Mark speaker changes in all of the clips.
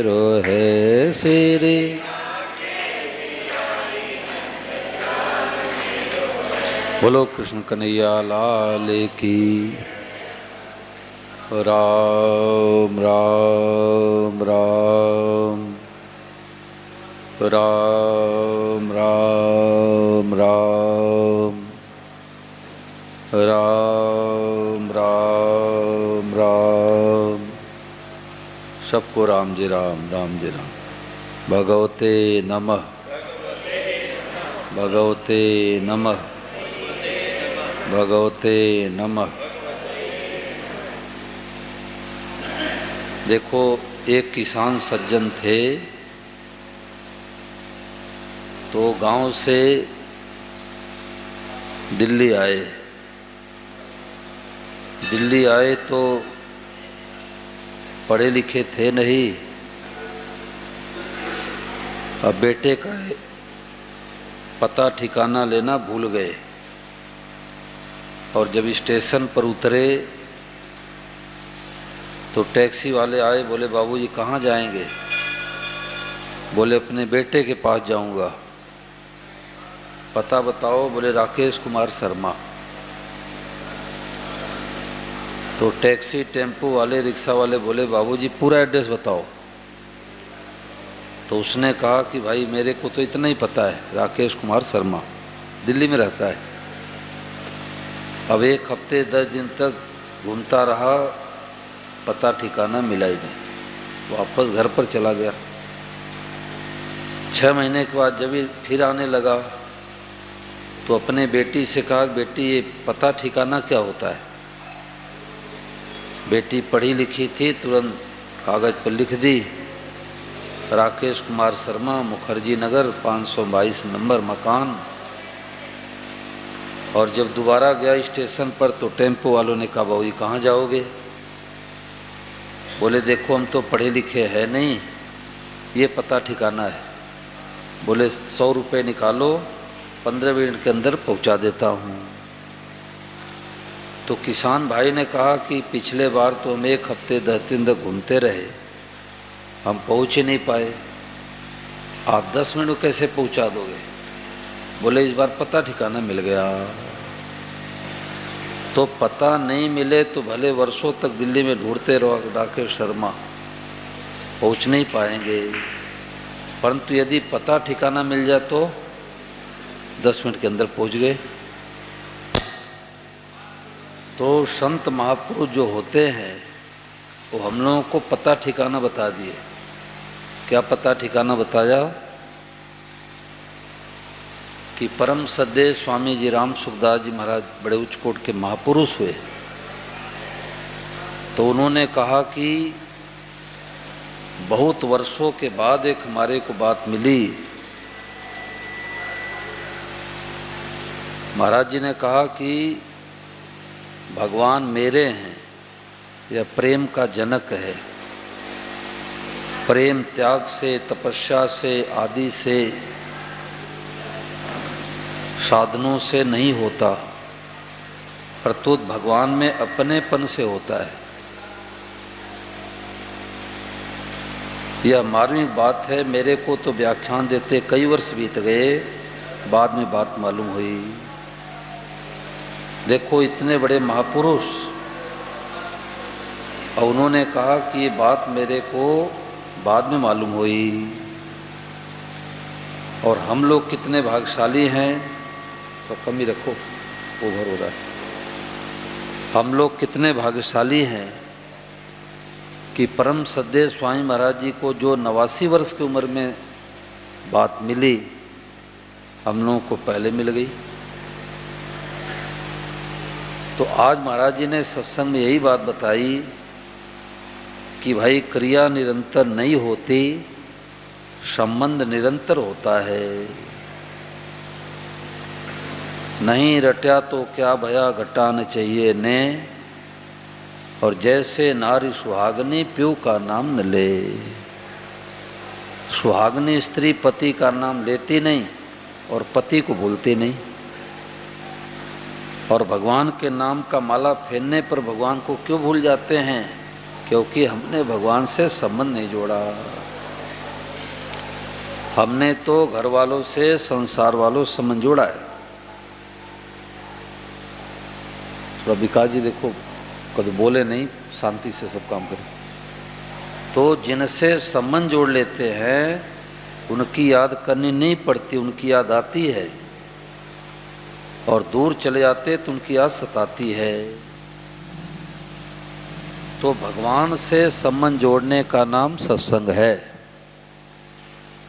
Speaker 1: रोहे सिरी बोलो कृष्ण कन्हैया लाल की। राम राम राम राम राम राम राम राम राम। सबको राम जी राम राम जी राम। भगवते नमः भगवते नमः भगवते नमः। देखो, एक किसान सज्जन थे, तो गांव से दिल्ली आए। दिल्ली आए तो पढ़े लिखे थे नहीं। अब बेटे का पता ठिकाना लेना भूल गए, और जब स्टेशन पर उतरे तो टैक्सी वाले आए, बोले बाबूजी कहाँ जाएंगे? बोले अपने बेटे के पास जाऊंगा। पता बताओ? बोले राकेश कुमार शर्मा। तो टैक्सी टेम्पो वाले रिक्शा वाले बोले बाबूजी पूरा एड्रेस बताओ। तो उसने कहा कि भाई मेरे को तो इतना ही पता है, राकेश कुमार शर्मा, दिल्ली में रहता है। अब 1 हफ्ते 10 दिन तक घूमता रहा, पता ठिकाना मिला ही नहीं। वापस घर पर चला गया। 6 महीने के बाद जब फिर आने लगा तो अपने बेटी से कहा, बेटी ये पता ठिकाना क्या होता है? बेटी पढ़ी लिखी थी, तुरंत कागज पर लिख दी, राकेश कुमार शर्मा, मुखर्जी नगर 522 नंबर मकान। और जब दोबारा गया स्टेशन पर तो टेम्पो वालों ने कहा बाबूजी कहाँ जाओगे? बोले देखो हम तो पढ़े लिखे हैं नहीं, ये पता ठिकाना है। बोले 100 रुपये निकालो, 15 मिनट के अंदर पहुंचा देता हूँ। तो किसान भाई ने कहा कि पिछले बार तो हम 1 हफ्ते 10 दिन तक घूमते रहे, हम पहुँच ही नहीं पाए, आप 10 मिनट कैसे पहुँचा दोगे? बोले इस बार पता ठिकाना मिल गया। तो पता नहीं मिले तो भले वर्षों तक दिल्ली में ढूंढते रहो राकेश शर्मा, पहुंच नहीं पाएंगे। परंतु यदि पता ठिकाना मिल जाए तो 10 मिनट के अंदर पहुंच गए। तो संत महापुरुष जो होते हैं वो हम लोगों को पता ठिकाना बता दिए। क्या पता ठिकाना बताया? कि परम सद्देव स्वामी जी राम सुखदास जी महाराज बड़े उच्चकोट के महापुरुष हुए। तो उन्होंने कहा कि बहुत वर्षों के बाद एक हमारे को बात मिली। महाराज जी ने कहा कि भगवान मेरे हैं, यह प्रेम का जनक है। प्रेम त्याग से, तपस्या से, आदि से, साधनों से नहीं होता, प्रत्युत भगवान में अपनेपन से होता है। यह मार्मिक बात है। मेरे को तो व्याख्यान देते कई वर्ष बीत गए, बाद में बात मालूम हुई। देखो इतने बड़े महापुरुष, और उन्होंने कहा कि ये बात मेरे को बाद में मालूम हुई। और हम लोग कितने भाग्यशाली हैं, तो कम ही रखो, ओवर हो रहा है। हम लोग कितने भाग्यशाली हैं कि परम सद्देव स्वामी महाराज जी को जो 89 वर्ष की उम्र में बात मिली, हम लोगों को पहले मिल गई। तो आज महाराज जी ने सत्संग में यही बात बताई कि भाई क्रिया निरंतर नहीं होती, संबंध निरंतर होता है। नहीं रट्या तो क्या भया घटान चाहिए ने, और जैसे नारी सुहागनी प्यू का नाम न ले। सुहागनी स्त्री पति का नाम लेती नहीं और पति को भूलती नहीं। और भगवान के नाम का माला फेरने पर भगवान को क्यों भूल जाते हैं क्योंकि हमने भगवान से संबंध नहीं जोड़ा। हमने तो घर वालों से, संसार वालों से संबंध जोड़ा है। थोड़ा विकास जी देखो, कभी बोले नहीं, शांति से सब काम करें। तो जिनसे संबंध जोड़ लेते हैं उनकी याद करनी नहीं पड़ती, उनकी याद आती है, और दूर चले जाते तो उनकी याद सताती है। तो भगवान से संबंध जोड़ने का नाम सत्संग है।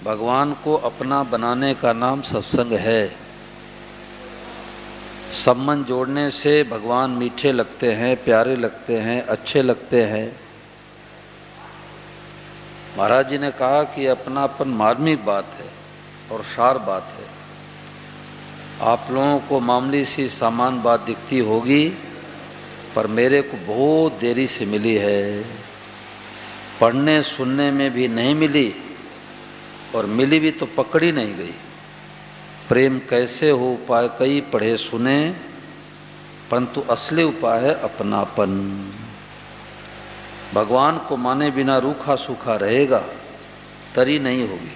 Speaker 1: भगवान को अपना बनाने का नाम सत्संग है। संबंध जोड़ने से भगवान मीठे लगते हैं, प्यारे लगते हैं, अच्छे लगते हैं। महाराज जी ने कहा कि अपनापन मार्मिक बात है और सार बात है। आप लोगों को मामूली सी सामान्य बात दिखती होगी, पर मेरे को बहुत देरी से मिली है। पढ़ने सुनने में भी नहीं मिली, और मिली भी तो पकड़ी नहीं गई। प्रेम कैसे हो उपाय कई पढ़े सुने, परंतु असली उपाय है अपनापन। भगवान को माने बिना रूखा सूखा रहेगा, तरी नहीं होगी।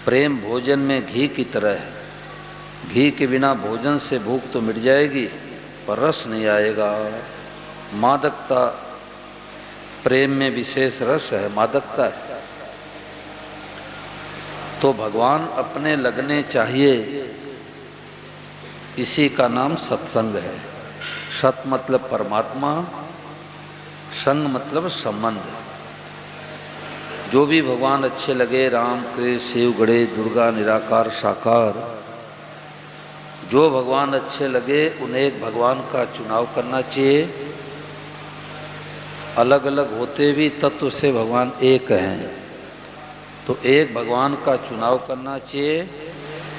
Speaker 1: प्रेम भोजन में घी की तरह है। घी के बिना भोजन से भूख तो मिट जाएगी, पर रस नहीं आएगा। मादकता, प्रेम में विशेष रस है, मादकता है। तो भगवान अपने लगने चाहिए, इसी का नाम सत्संग है। सत मतलब परमात्मा, संग मतलब संबंध। जो भी भगवान अच्छे लगे, राम कृष्ण शिव गणेश दुर्गा निराकार साकार, जो भगवान अच्छे लगे उन्हें एक भगवान का चुनाव करना चाहिए। अलग अलग होते भी तत्व से भगवान एक हैं, तो एक भगवान का चुनाव करना चाहिए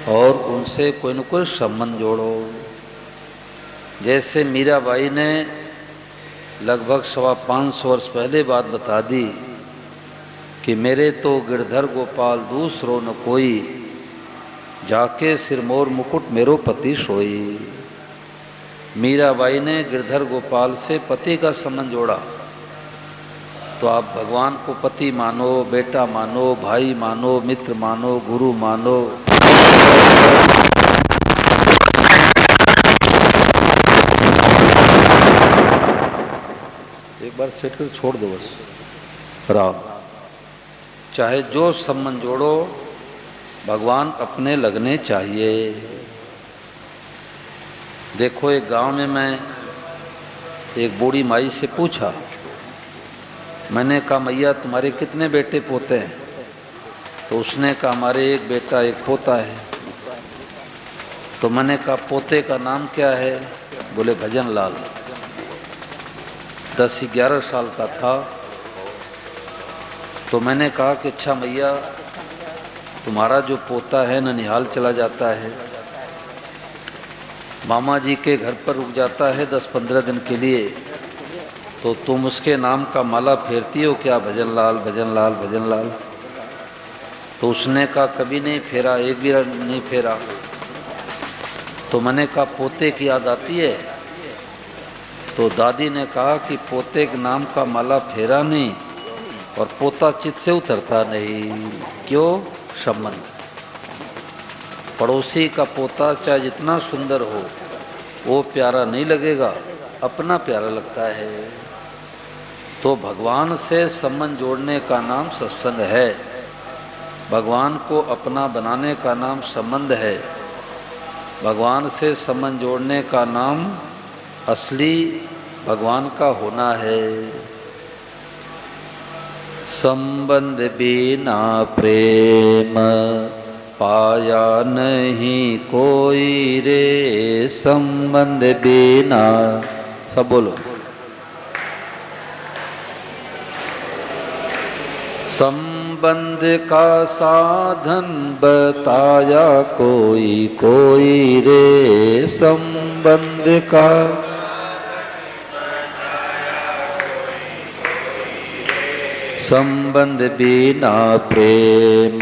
Speaker 1: और उनसे कोई न कोई संबंध जोड़ो। जैसे मीराबाई ने लगभग 550 वर्ष पहले बात बता दी कि मेरे तो गिरधर गोपाल दूसरो न कोई, जाके सिरमौर मुकुट मेरो पति सोई। मीराबाई ने गिरधर गोपाल से पति का संबंध जोड़ा। तो आप भगवान को पति मानो, बेटा मानो, भाई मानो, मित्र मानो, गुरु मानो। एक बार सेट कर छोड़ दो बस। राम, चाहे जो संबंध जोड़ो, भगवान अपने लगने चाहिए। देखो, एक गांव में मैं एक बूढ़ी माई से पूछा, मैंने कहा मैया तुम्हारे कितने बेटे पोते हैं? तो उसने कहा हमारे एक बेटा एक पोता है। तो मैंने कहा पोते का नाम क्या है? बोले भजन लाल। 10-11 साल का था। तो मैंने कहा कि अच्छा मैया, तुम्हारा जो पोता है ननिहाल चला जाता है, मामा जी के घर पर रुक जाता है 10-15 दिन के लिए, तो तुम उसके नाम का माला फेरती हो क्या? भजन लाल भजन लाल भजन लाल। तो उसने कहा कभी नहीं फेरा, एक भी नहीं फेरा। तो मैंने कहा पोते की याद आती है? तो दादी ने कहा कि पोते के नाम का माला फेरा नहीं और पोता चित्त से उतरता नहीं। क्यों? संबंध। पड़ोसी का पोता चाहे जितना सुंदर हो, वो प्यारा नहीं लगेगा, अपना प्यारा लगता है। तो भगवान से संबंध जोड़ने का नाम सत्संग है। भगवान को अपना बनाने का नाम संबंध है। भगवान से संबंध जोड़ने का नाम असली भगवान का होना है। संबंध बिना प्रेम पाया नहीं कोई रे, संबंध बिना। सब बोलो। संबंध का साधन बताया कोई कोई रे, संबंध का। संबंध बिना प्रेम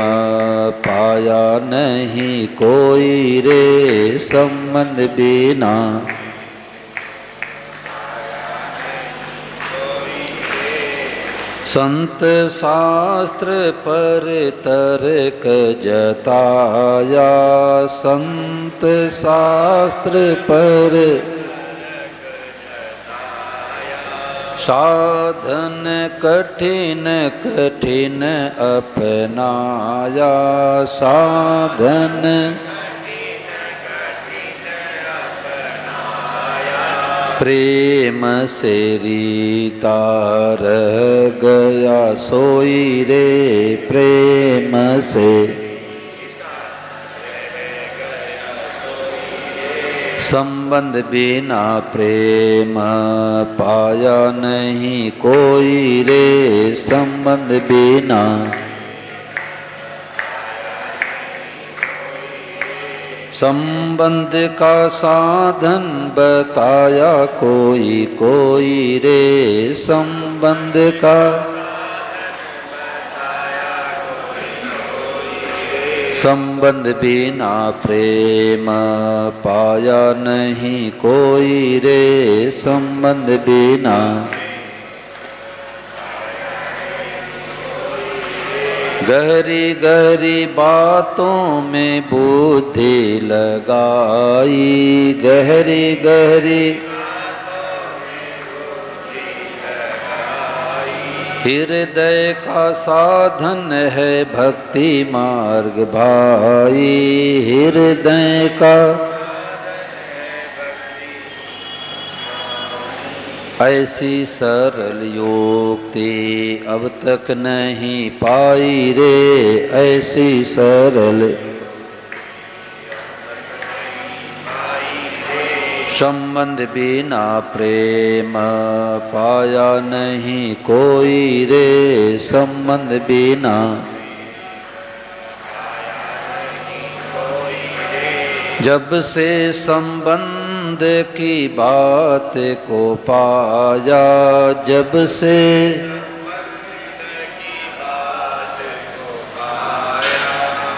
Speaker 1: पाया नहीं कोई रे, संबंध बिना। संत शास्त्र पर तर्क जताया, संत शास्त्र पर साधन कठिन कठिन अपनाया, साधन प्रेम से रीता रह गया सोई रे, प्रेम से संबंध बिना प्रेम पाया नहीं कोई रे, संबंध बिना संबंध का साधन बताया कोई कोई रे, संबंध का संबंध बिना प्रेम पाया नहीं कोई रे, संबंध बिना गहरी गहरी बातों में बुद्धि लगाई, गहरी गहरी हृदय का साधन है भक्ति मार्ग भाई, हृदय का ऐसी सरल युक्ति अब तक नहीं पाई रे, ऐसी सरल संबंध बिना प्रेम पाया नहीं कोई रे, संबंध बिना जब से संबंध की बात को पाया, जब से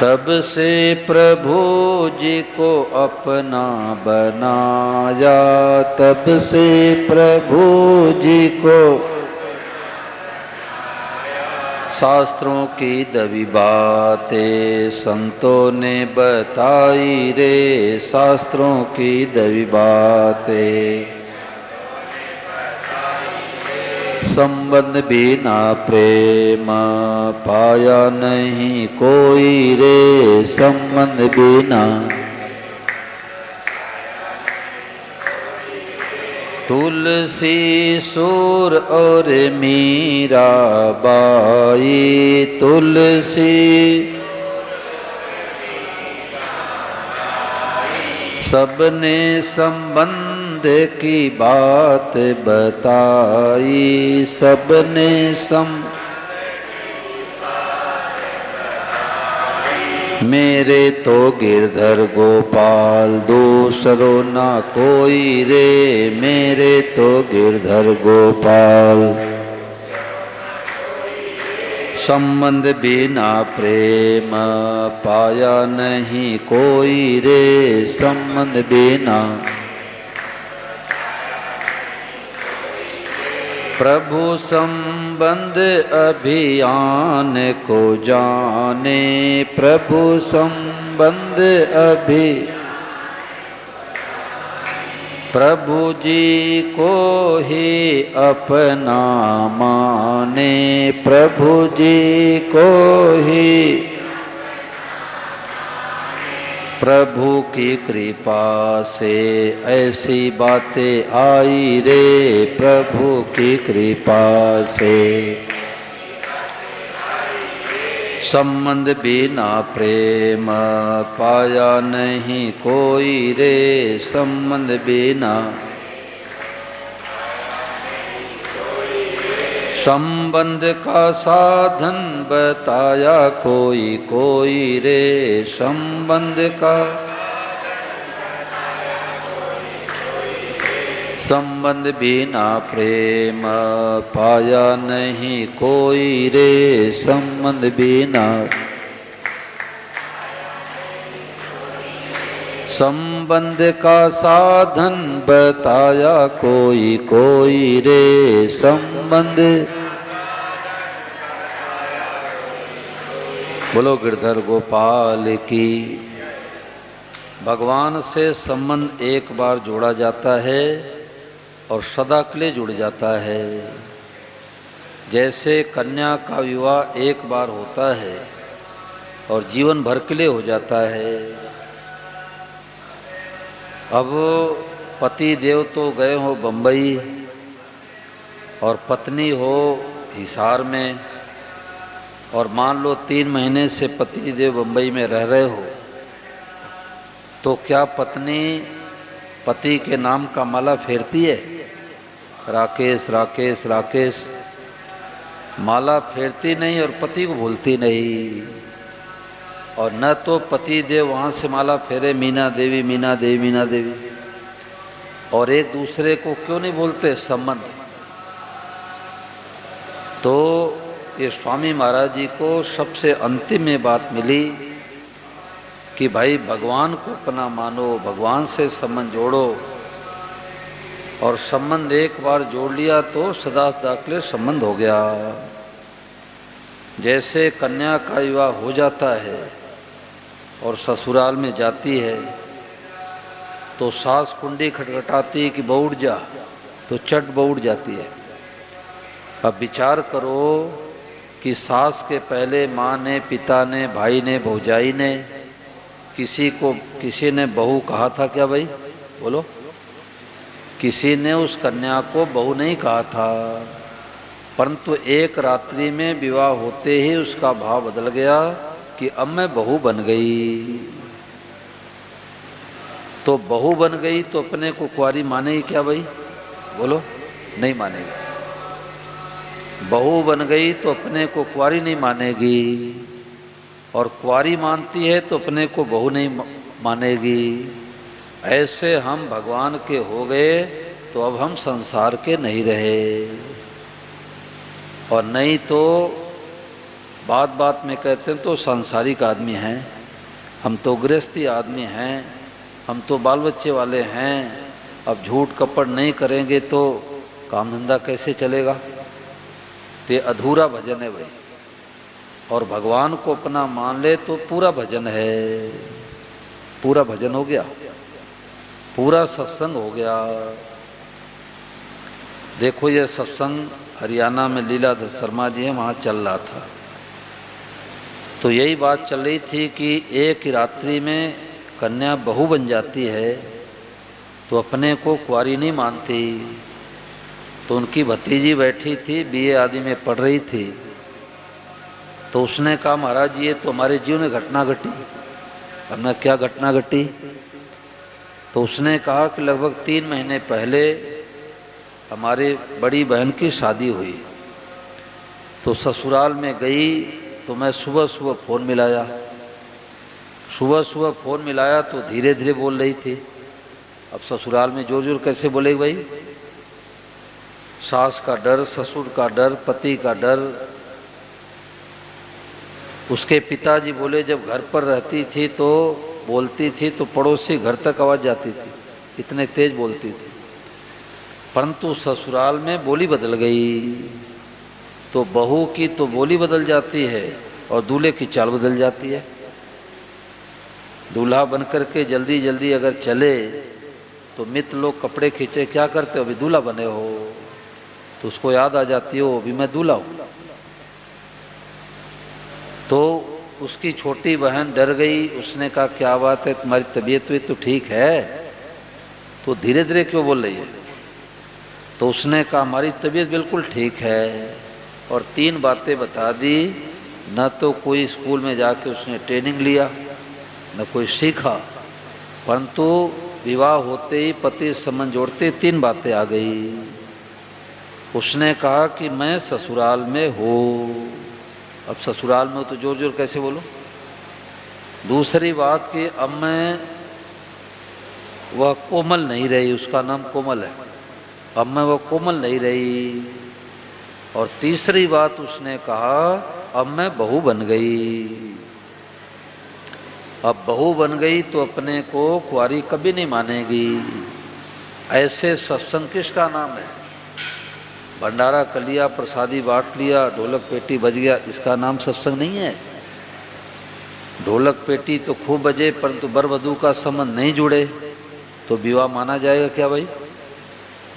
Speaker 1: तब से प्रभु जी को अपना बनाया, तब से प्रभु जी को शास्त्रों की दबी बातें संतों ने बताई रे, शास्त्रों की दबी बातें संबंध बिना प्रेम पाया नहीं कोई रे, संबंध बिना तुलसी सूर और मीरा बाई, तुलसी सबने संबंध की बात बताई, सबने मेरे तो गिरधर गोपाल दूसरो ना कोई रे, मेरे तो गिरधर गोपाल संबंध बिना प्रेम पाया नहीं कोई रे, संबंध बिना प्रभु संबंध अभियान को जाने, प्रभु संबंध प्रभु जी को ही अपना माने, प्रभु जी को ही प्रभु की कृपा से ऐसी बातें आई रे, प्रभु की कृपा से संबंध बिना प्रेम पाया नहीं कोई रे, संबंध बिना संबंध का साधन बताया कोई कोई रे, संबंध का संबंध बिना प्रेम पाया नहीं कोई रे, संबंध बिना संबंध का साधन बताया कोई कोई रे, संबंध बोलो गिरधर गोपाल की। भगवान से संबंध एक बार जोड़ा जाता है और सदा के लिए जुड़ जाता है। जैसे कन्या का विवाह एक बार होता है और जीवन भर के लिए हो जाता है। अब पति देव तो गए हो बम्बई और पत्नी हो हिसार में, और मान लो 3 महीने से पति देव बम्बई में रह रहे हो, तो क्या पत्नी पति के नाम का माला फेरती है? राकेश राकेश राकेश माला फेरती नहीं और पति को भूलती नहीं। और न तो पति देव वहाँ से माला फेरे मीना देवी मीना देवी मीना देवी, और एक दूसरे को क्यों नहीं बोलते संबंध। तो ये स्वामी महाराज जी को सबसे अंतिम में बात मिली कि भाई भगवान को अपना मानो, भगवान से संबंध जोड़ो, और संबंध एक बार जोड़ लिया तो सदा सदा के लिए संबंध हो गया। जैसे कन्या का विवाह हो जाता है और ससुराल में जाती है तो सास कुंडी खटखटाती कि बहू उठ जा, तो चट बहू उठ जाती है। अब विचार करो कि सास के पहले माँ ने, पिता ने, भाई ने, भौजाई ने, किसी ने बहू कहा था क्या भाई? बोलो। किसी ने उस कन्या को बहू नहीं कहा था, परंतु एक रात्रि में विवाह होते ही उसका भाव बदल गया कि अब मैं बहू बन गई। तो बहू बन गई तो अपने को कुंवारी मानेगी क्या भाई? बोलो। नहीं मानेगी। बहू बन गई तो अपने को कुंवारी नहीं मानेगी, और कुंवारी मानती है तो अपने को बहू नहीं मानेगी। ऐसे हम भगवान के हो गए तो अब हम संसार के नहीं रहे। और नहीं तो बात बात में कहते हैं तो सांसारिक आदमी हैं, हम तो गृहस्थी आदमी हैं, हम तो बाल बच्चे वाले हैं। अब झूठ कपट नहीं करेंगे तो काम धंधा कैसे चलेगा? ये अधूरा भजन है भाई। और भगवान को अपना मान ले तो पूरा भजन है, पूरा भजन हो गया, पूरा सत्संग हो गया। देखो ये सत्संग हरियाणा में लीलाधर शर्मा जी हैं, वहाँ चल रहा था। तो यही बात चल रही थी कि एक ही रात्रि में कन्या बहू बन जाती है तो अपने को कुंवारी नहीं मानती। तो उनकी भतीजी बैठी थी, बीए आदि में पढ़ रही थी, तो उसने कहा महाराज जी ये तो हमारे जीवन में घटना घटी। हमने क्या घटना घटी? तो उसने कहा कि लगभग 3 महीने पहले हमारी बड़ी बहन की शादी हुई, तो ससुराल में गई तो मैं सुबह सुबह फ़ोन मिलाया। सुबह सुबह फ़ोन मिलाया तो धीरे धीरे बोल रही थी। अब ससुराल में जोर जोर कैसे बोलेगी भाई? सास का डर, ससुर का डर, पति का डर। उसके पिताजी बोले जब घर पर रहती थी तो बोलती थी तो पड़ोसी घर तक आवाज़ जाती थी, इतने तेज बोलती थी। परंतु ससुराल में बोली बदल गई। तो बहू की तो बोली बदल जाती है और दूल्हे की चाल बदल जाती है। दूल्हा बनकर के जल्दी जल्दी अगर चले तो मित्र लोग कपड़े खींचे, क्या करते हो? अभी दूल्हा बने हो। तो उसको याद आ जाती हो अभी मैं दूल्हा हूँ। तो उसकी छोटी बहन डर गई। उसने कहा क्या बात है, तुम्हारी तबीयत हुई तो ठीक है, तो धीरे धीरे क्यों बोल रही है? तो उसने कहा हमारी तबीयत बिल्कुल ठीक है, और 3 बातें बता दी। न तो कोई स्कूल में जाके उसने ट्रेनिंग लिया, न कोई सीखा, परंतु विवाह होते ही पति संबंध जोड़ते 3 बातें आ गई। उसने कहा कि मैं ससुराल में हूँ। अब ससुराल में हो तो जोर जोर कैसे बोलो? दूसरी बात कि अब मैं, वह कोमल नहीं रही, उसका नाम कोमल है, अब मैं वो कोमल नहीं रही। और तीसरी बात उसने कहा अब मैं बहू बन गई। अब बहू बन गई तो अपने को कुंवारी कभी नहीं मानेगी। ऐसे सत्संग किसका नाम है? भंडारा कर लिया, प्रसादी बांट लिया, ढोलक पेटी बज गया, इसका नाम सत्संग नहीं है। ढोलक पेटी तो खूब बजे परंतु वर वधू का संबंध नहीं जुड़े तो विवाह माना जाएगा क्या भाई?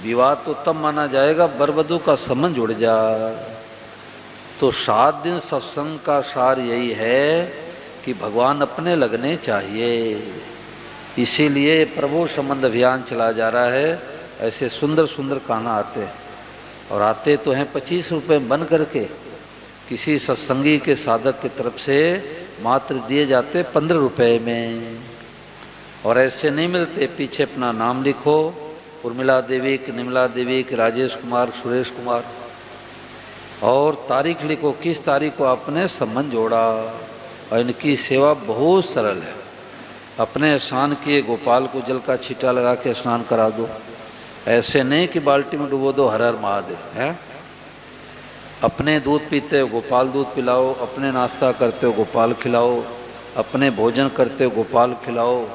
Speaker 1: विवाह तो तब माना जाएगा वर वधू का संबंध जुड़ जा। तो 7 दिन सत्संग का सार यही है कि भगवान अपने लगने चाहिए, इसीलिए प्रभु संबंध अभियान चला जा रहा है। ऐसे सुंदर सुंदर कान्हा आते हैं और आते तो हैं 25 रुपये बन करके, किसी सत्संगी के साधक की तरफ से मात्र दिए जाते 15 रुपये में। और ऐसे नहीं मिलते, पीछे अपना नाम लिखो, उर्मिला देवी की, निर्मला देवी की, राजेश कुमार, सुरेश कुमार, और तारीख लिखो किस तारीख को आपने संबंध जोड़ा। और इनकी सेवा बहुत सरल है। अपने स्नान किए गोपाल को जल का छींटा लगा के स्नान करा दो, ऐसे नहीं कि बाल्टी में डुबो दो हर हर महादेव है। अपने दूध पीते हो गोपाल दूध पिलाओ, अपने नाश्ता करते हो गोपाल खिलाओ, अपने भोजन करते हो गोपाल खिलाओ,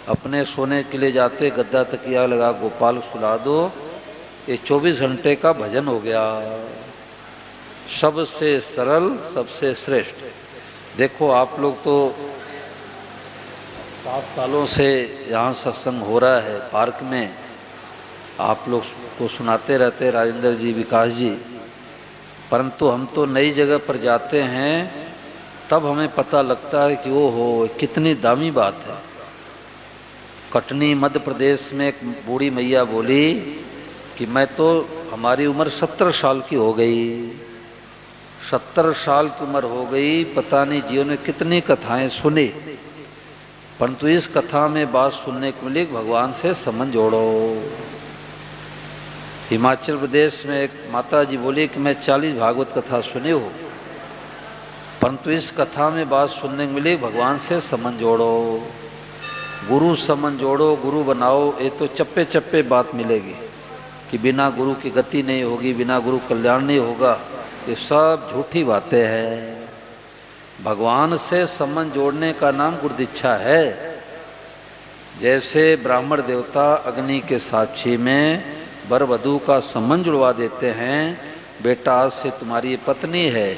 Speaker 1: अपने सोने के लिए जाते गद्दा तकिया लगा गोपाल सुला दो। ये 24 घंटे का भजन हो गया, सबसे सरल, सबसे श्रेष्ठ। देखो आप लोग तो 7 सालों से यहाँ सत्संग हो रहा है पार्क में, आप लोग को सुनाते रहते राजेंद्र जी, विकास जी, परंतु हम तो नई जगह पर जाते हैं तब हमें पता लगता है कि वो हो कितनी दामी बात है। कटनी मध्य प्रदेश में एक बूढ़ी मैया बोली कि मैं तो, हमारी उम्र 70 साल की हो गई, 70 साल की उम्र हो गई, पता नहीं जीवन में कितनी कथाएं सुनी, परंतु इस कथा में बात सुनने को मिली भगवान से संबंध जोड़ो। हिमाचल प्रदेश में एक माता जी बोली कि मैं 40 भागवत कथा सुनी हूँ, परंतु इस कथा में बात सुनने को मिली भगवान से संबंध जोड़ो, गुरु संबंध जोड़ो, गुरु बनाओ। ये तो चप्पे चप्पे बात मिलेगी कि बिना गुरु की गति नहीं होगी, बिना गुरु कल्याण नहीं होगा, ये सब झूठी बातें हैं। भगवान से संबंध जोड़ने का नाम गुरु दीक्षा है। जैसे ब्राह्मण देवता अग्नि के साक्षी में वर वधू का संबंध जुड़वा देते हैं, बेटा आज से तुम्हारी पत्नी है,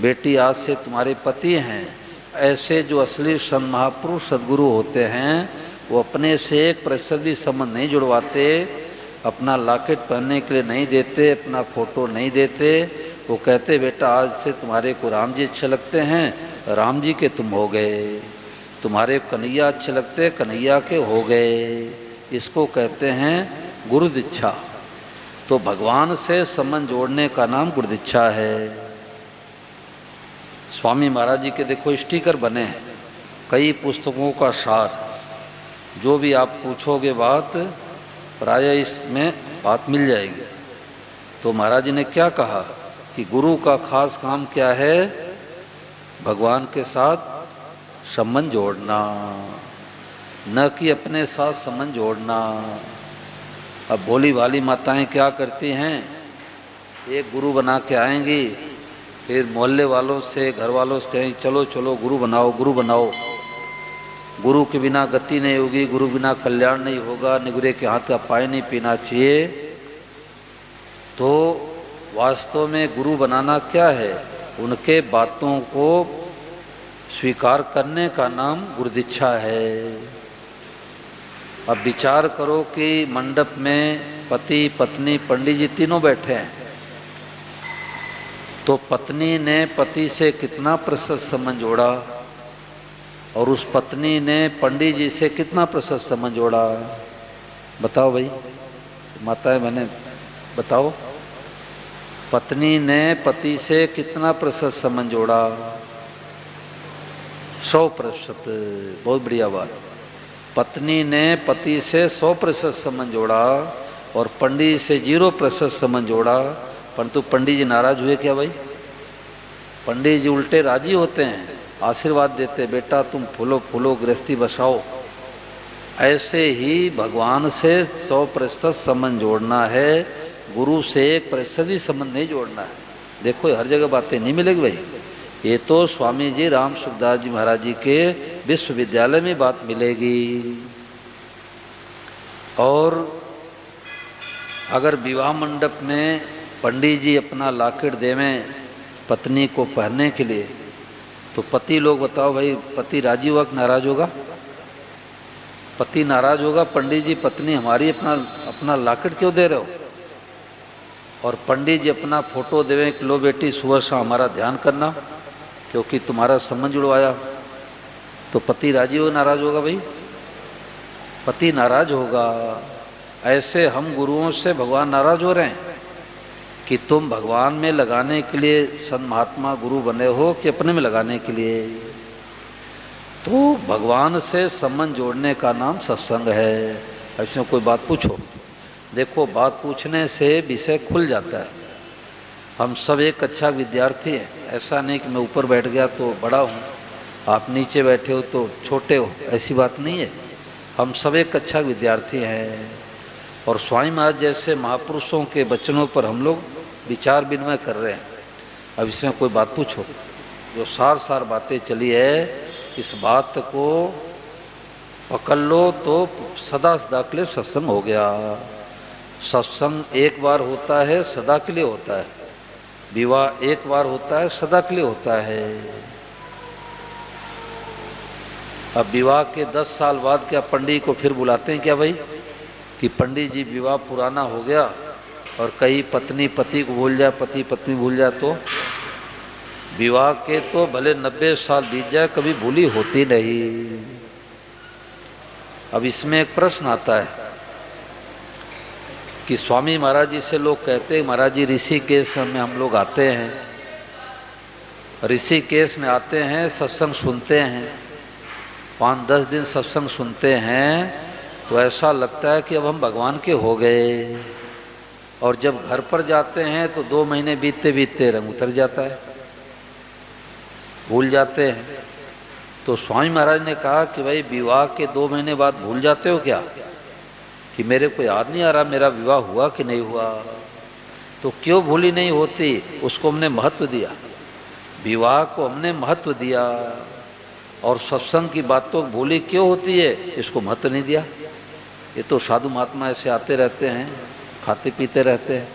Speaker 1: बेटी आज से तुम्हारे पति हैं, ऐसे जो असली संत महापुरुष सदगुरु होते हैं वो अपने से 1% भी संबंध नहीं जुड़वाते, अपना लॉकेट पहनने के लिए नहीं देते, अपना फोटो नहीं देते। वो कहते बेटा आज से तुम्हारे को राम जी अच्छे लगते हैं, राम जी के तुम हो गए, तुम्हारे कन्हैया अच्छे लगते, कन्हैया के हो गए। इसको कहते हैं गुरु दीक्षा। तो भगवान से संबंध जोड़ने का नाम गुरु दीक्षा है। स्वामी महाराज जी के देखो स्टिकर बने हैं, कई पुस्तकों का सार, जो भी आप पूछोगे बात प्रायः इसमें बात मिल जाएगी। तो महाराज जी ने क्या कहा कि गुरु का खास काम क्या है? भगवान के साथ संबंध जोड़ना, न कि अपने साथ संबंध जोड़ना। अब भोली भाली माताएं क्या करती हैं, एक गुरु बना के आएंगी, फिर मोहल्ले वालों से, घर वालों से कहें चलो चलो गुरु बनाओ, गुरु बनाओ। गुरु के बिना गति नहीं होगी, गुरु बिना कल्याण नहीं होगा, निगुरे के हाथ का पानी नहीं पीना चाहिए। तो वास्तव में गुरु बनाना क्या है? उनके बातों को स्वीकार करने का नाम गुरु दीक्षा है। अब विचार करो कि मंडप में पति पत्नी पंडित जी तीनों बैठे हैं, तो पत्नी ने पति से कितना प्रतिशत संबंध जोड़ा और उस पत्नी ने पंडित जी से कितना प्रतिशत संबंध जोड़ा? बताओ भाई, माताएं बहनें बताओ, पत्नी ने पति से कितना प्रतिशत संबंध जोड़ा? 100%। बहुत बढ़िया बात। पत्नी ने पति से 100% संबंध जोड़ा और पंडित से 0% संबंध जोड़ा, परंतु पंडित जी नाराज हुए क्या भाई? पंडित जी उल्टे राजी होते हैं, आशीर्वाद देते, बेटा तुम फूलो फूलो गृहस्थी बसाओ। ऐसे ही भगवान से 100% संबंध जोड़ना है, गुरु से 1% भी संबंध नहीं जोड़ना है। देखो हर जगह बातें नहीं मिलेगी भाई, ये तो स्वामी जी राम सुखदास जी महाराज जी के विश्वविद्यालय में बात मिलेगी। और अगर विवाह मंडप में पंडित जी अपना लॉकेट देवें पत्नी को पहनने के लिए, तो पति लोग बताओ भाई, पति राजी हुआ कि नाराज होगा? पति नाराज होगा, पंडित जी पत्नी हमारी अपना लाकेट क्यों दे रहे हो? और पंडित जी अपना फोटो देवे कि लो बेटी सुबह शाम हमारा ध्यान करना क्योंकि तुम्हारा संबंध जुड़वाया। तो पति राजी हो नाराज होगा? भाई पति नाराज होगा। ऐसे हम गुरुओं से भगवान नाराज हो रहे हैं कि तुम भगवान में लगाने के लिए संत महात्मा गुरु बने हो कि अपने में लगाने के लिए? तो भगवान से संबंध जोड़ने का नाम सत्संग है। ऐसे कोई बात पूछो, देखो बात पूछने से विषय खुल जाता है। हम सब एक अच्छा विद्यार्थी हैं, ऐसा नहीं कि मैं ऊपर बैठ गया तो बड़ा हूँ, आप नीचे बैठे हो तो छोटे हो, ऐसी बात नहीं है। हम सब एक अच्छा विद्यार्थी हैं और स्वामी महाराज जैसे महापुरुषों के वचनों पर हम लोग विचार विनिमय कर रहे हैं। अब इसमें कोई बात पूछो, जो सार बातें चली है इस बात को पकड़ लो तो सदा के लिए सत्संग हो गया। सत्संग एक बार होता है, सदा के लिए होता है। विवाह एक बार होता है, सदा के लिए होता है। अब विवाह के 10 साल बाद क्या पंडित को फिर बुलाते हैं क्या भाई कि पंडित जी विवाह पुराना हो गया और कई पत्नी पति को भूल जाए, पति पत्नी भूल जाए? तो विवाह के तो भले 90 साल बीत जाए कभी भूली होती नहीं। अब इसमें एक प्रश्न आता है कि स्वामी महाराज जी से लोग कहते हैं महाराज जी ऋषिकेश में हम लोग आते हैं, ऋषिकेश में आते हैं, सत्संग सुनते हैं, 5-10 दिन सत्संग सुनते हैं तो ऐसा लगता है कि अब हम भगवान के हो गए। और जब घर पर जाते हैं तो 2 महीने बीतते बीतते रंग उतर जाता है, भूल जाते हैं। तो स्वामी महाराज ने कहा कि भाई विवाह के 2 महीने बाद भूल जाते हो क्या कि मेरे को याद नहीं आ रहा मेरा विवाह हुआ कि नहीं हुआ? तो क्यों भूली नहीं होती? उसको हमने महत्व दिया, विवाह को हमने महत्व दिया। और सत्संग की बातों को भूली क्यों होती है? इसको महत्व नहीं दिया। ये तो साधु महात्मा ऐसे आते रहते हैं, खाते पीते रहते हैं।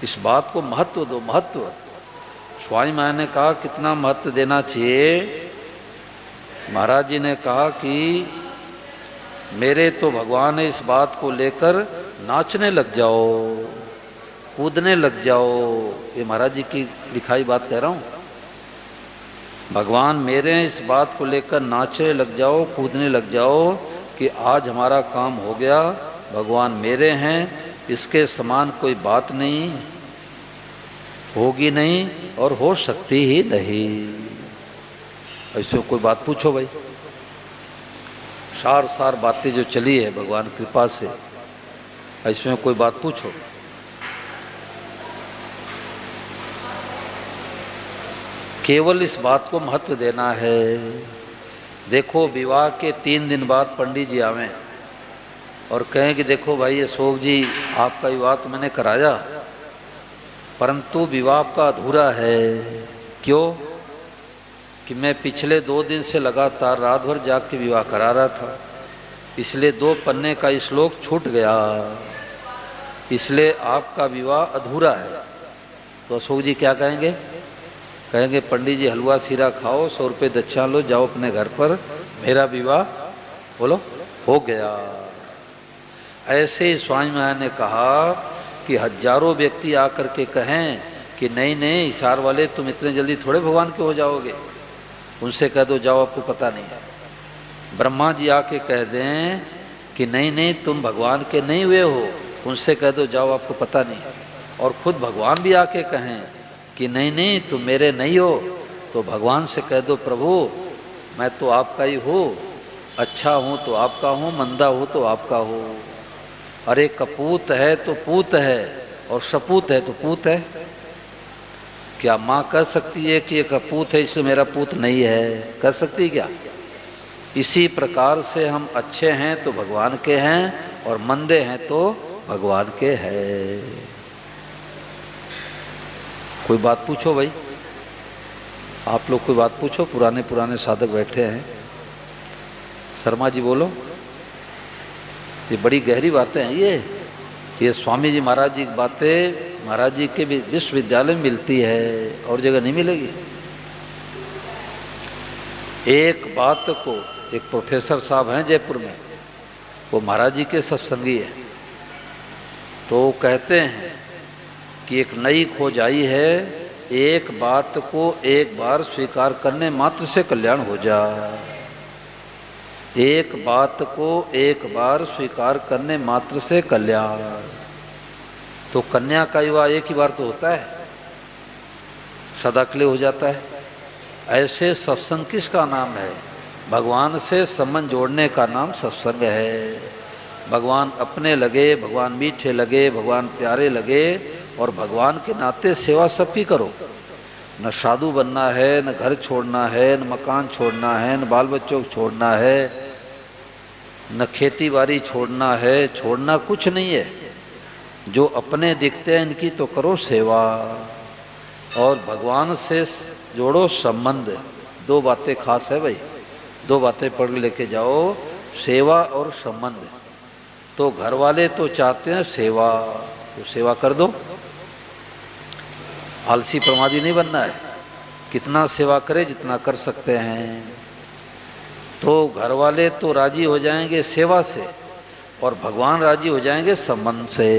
Speaker 1: इस बात को महत्व दो, महत्व। स्वामी महाराज ने कहा कितना महत्व देना चाहिए? महाराज जी ने कहा कि मेरे तो भगवान है, इस बात को लेकर नाचने लग जाओ, कूदने लग जाओ। ये महाराज जी की लिखाई बात कह रहा हूँ। भगवान मेरे हैं, इस बात को लेकर नाचने लग जाओ, कूदने लग जाओ कि आज हमारा काम हो गया, भगवान मेरे हैं, इसके समान कोई बात नहीं, होगी नहीं और हो सकती ही नहीं। ऐसे कोई बात पूछो भाई। सार बातें जो चली है भगवान कृपा से, इसमें कोई बात पूछो। केवल इस बात को महत्व देना है। देखो विवाह के 3 दिन बाद पंडित जी आवें और कहें कि देखो भाई अशोक जी आपका विवाह तो मैंने कराया परंतु विवाह का अधूरा है। क्यों? कि मैं पिछले 2 दिन से लगातार रात भर जाग के विवाह करा रहा था, इसलिए 2 पन्ने का श्लोक छूट गया, इसलिए आपका विवाह अधूरा है। तो अशोक जी क्या कहेंगे? कहेंगे पंडित जी हलवा सीरा खाओ, 100 रुपये दक्षिणा लो, जाओ अपने घर पर, मेरा विवाह बोलो हो गया। ऐसे ही स्वामी महाराज ने कहा कि हजारों व्यक्ति आकर के कहें कि नहीं नहीं हिसार वाले तुम इतने जल्दी थोड़े भगवान के हो जाओगे, उनसे कह दो जाओ आपको पता नहीं है। ब्रह्मा जी आके कह दें कि नहीं नहीं तुम भगवान के नहीं हुए हो, उनसे कह दो जाओ आपको पता नहीं है। और खुद भगवान भी आके कहें कि नहीं नहीं तुम मेरे नहीं हो, तो भगवान से कह दो प्रभु मैं तो आपका ही हूँ, अच्छा हूँ तो आपका हूँ, मंदा हूँ तो आपका हूँ। अरे कपूत है तो पूत है और सपूत है तो पूत है। क्या माँ कह सकती है कि ये कपूत है इससे मेरा पूत नहीं है? कह सकती क्या? इसी प्रकार से हम अच्छे हैं तो भगवान के हैं और मंदे हैं तो भगवान के हैं। कोई बात पूछो भाई, आप लोग कोई बात पूछो। पुराने साधक बैठे हैं। शर्मा जी बोलो। ये बड़ी गहरी बातें हैं ये स्वामी जी महाराज जी की बातें महाराज जी के विश्वविद्यालय में मिलती है, और जगह नहीं मिलेगी। एक बात को, एक प्रोफेसर साहब हैं जयपुर में, वो महाराज जी के सत्संगी है, तो कहते हैं कि एक नई खोज आई है, एक बात को एक बार स्वीकार करने मात्र से कल्याण हो जाए। एक बात को एक बार स्वीकार करने मात्र से कल्याण। तो कन्या का विवाह एक ही बार तो होता है, सदा के लिए हो जाता है। ऐसे सत्संग किसका नाम है? भगवान से संबंध जोड़ने का नाम सत्संग है। भगवान अपने लगे, भगवान मीठे लगे, भगवान प्यारे लगे, और भगवान के नाते सेवा सबकी करो। न साधु बनना है, न घर छोड़ना है, न मकान छोड़ना है, न बाल बच्चों को छोड़ना है, न खेती बाड़ी छोड़ना है, छोड़ना कुछ नहीं है। जो अपने दिखते हैं इनकी तो करो सेवा, और भगवान से जोड़ो संबंध। दो बातें खास है भाई, दो बातें पढ़ लेके जाओ, सेवा और संबंध। तो घर वाले तो चाहते हैं सेवा, तो सेवा कर दो। आलसी प्रमादी नहीं बनना है, कितना सेवा करे जितना कर सकते हैं। तो घर वाले तो राजी हो जाएंगे सेवा से, और भगवान राजी हो जाएंगे संबंध से।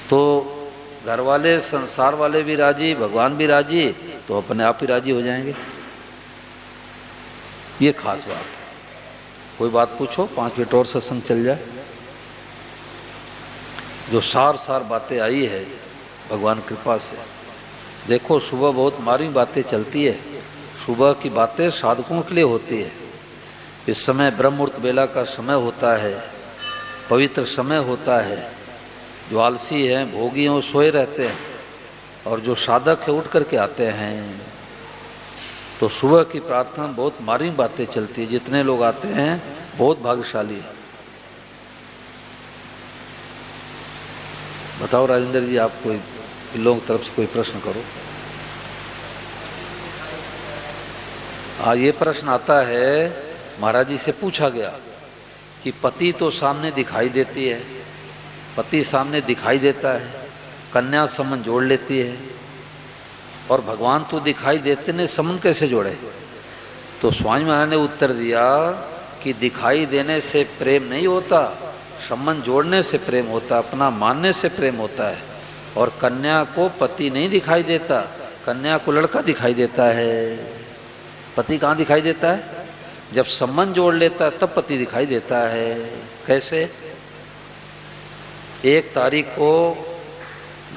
Speaker 1: तो घर वाले, संसार वाले भी राजी, भगवान भी राजी, तो अपने आप ही राजी हो जाएंगे। ये खास बात है। कोई बात पूछो, 5 मिनट और सत्संग चल जाए। जो सार बातें आई है भगवान कृपा से। देखो सुबह बहुत मारी बातें चलती है, सुबह की बातें साधकों के लिए होती है। इस समय ब्रह्म मुहूर्त बेला का समय होता है, पवित्र समय होता है। जो आलसी हैं, भोगी हैं, वो सोए रहते हैं, और जो साधक है उठ करके आते हैं। तो सुबह की प्रार्थना बहुत मारी बातें चलती है। जितने लोग आते हैं बहुत भाग्यशाली है। बताओ राजेंद्र जी, आप कोई इन लोगों की तरफ से कोई प्रश्न करो। ये प्रश्न आता है, महाराज जी से पूछा गया कि पति तो सामने दिखाई देती है, पति सामने दिखाई देता है, कन्या संबंध जोड़ लेती है, और भगवान तो दिखाई देते ने, संबंध कैसे जोड़े? तो स्वामी महाराज ने उत्तर दिया कि दिखाई देने से प्रेम नहीं होता, संबंध जोड़ने से प्रेम होता, अपना मानने से प्रेम होता है। और कन्या को पति नहीं दिखाई देता, कन्या को लड़का दिखाई देता है। पति कहाँ दिखाई देता है? जब संबंध जोड़ लेता है तब पति दिखाई देता है। कैसे? 1 तारीख को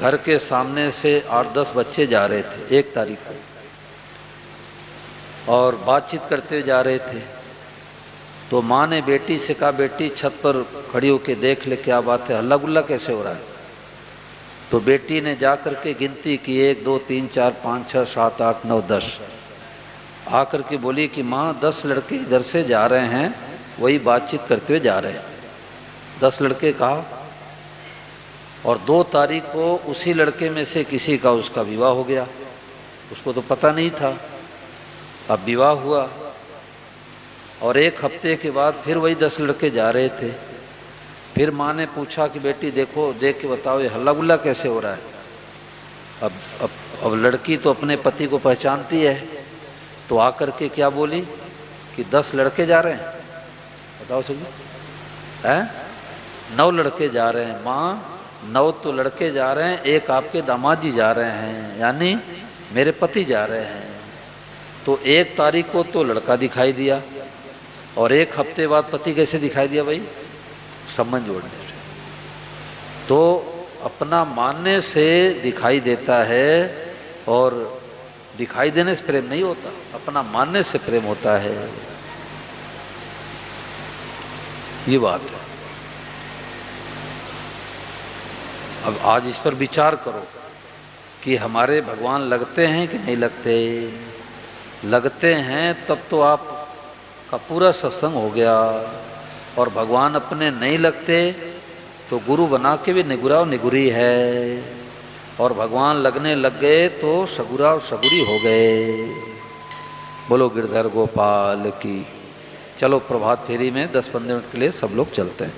Speaker 1: घर के सामने से 8-10 बच्चे जा रहे थे, 1 तारीख को, और बातचीत करते हुए जा रहे थे। तो माँ ने बेटी से कहा, बेटी छत पर खड़ी होकर देख ले क्या बात है, हल्ला गुल्ला कैसे हो रहा है। तो बेटी ने जा कर के गिनती की, 1 2 3 4 5 6 7 8 9 10। आकर के बोली कि माँ 10 लड़के इधर से जा रहे हैं, वही बातचीत करते हुए जा रहे हैं। 10 लड़के कहा, और 2 तारीख को उसी लड़के में से किसी का उसका विवाह हो गया। उसको तो पता नहीं था, अब विवाह हुआ। और 1 हफ्ते के बाद फिर वही 10 लड़के जा रहे थे। फिर माँ ने पूछा कि बेटी देखो, देख के बताओ ये हल्ला गुल्ला कैसे हो रहा है। अब लड़की तो अपने पति को पहचानती है, तो आकर के क्या बोली कि 10 लड़के जा रहे हैं। बताओ सही है, 9 लड़के जा रहे हैं। माँ 9 तो लड़के जा रहे हैं, 1 आपके दामाद जी जा रहे हैं, यानी मेरे पति जा रहे हैं। तो 1 तारीख को तो लड़का दिखाई दिया, और 1 हफ्ते बाद पति कैसे दिखाई दिया भाई? संबंध जोड़ने से। तो अपना मानने से दिखाई देता है, और दिखाई देने से प्रेम नहीं होता, अपना मानने से प्रेम होता है। ये बात है। अब आज इस पर विचार करो कि हमारे भगवान लगते हैं कि नहीं लगते। लगते हैं तब तो आपका पूरा सत्संग हो गया, और भगवान अपने नहीं लगते तो गुरु बना के भी निगुरा और निगुरी है, और भगवान लगने लग गए तो सगुरा और सगुरी हो गए। बोलो गिरधर गोपाल की। चलो प्रभात फेरी में 10-15 मिनट के लिए सब लोग चलते हैं।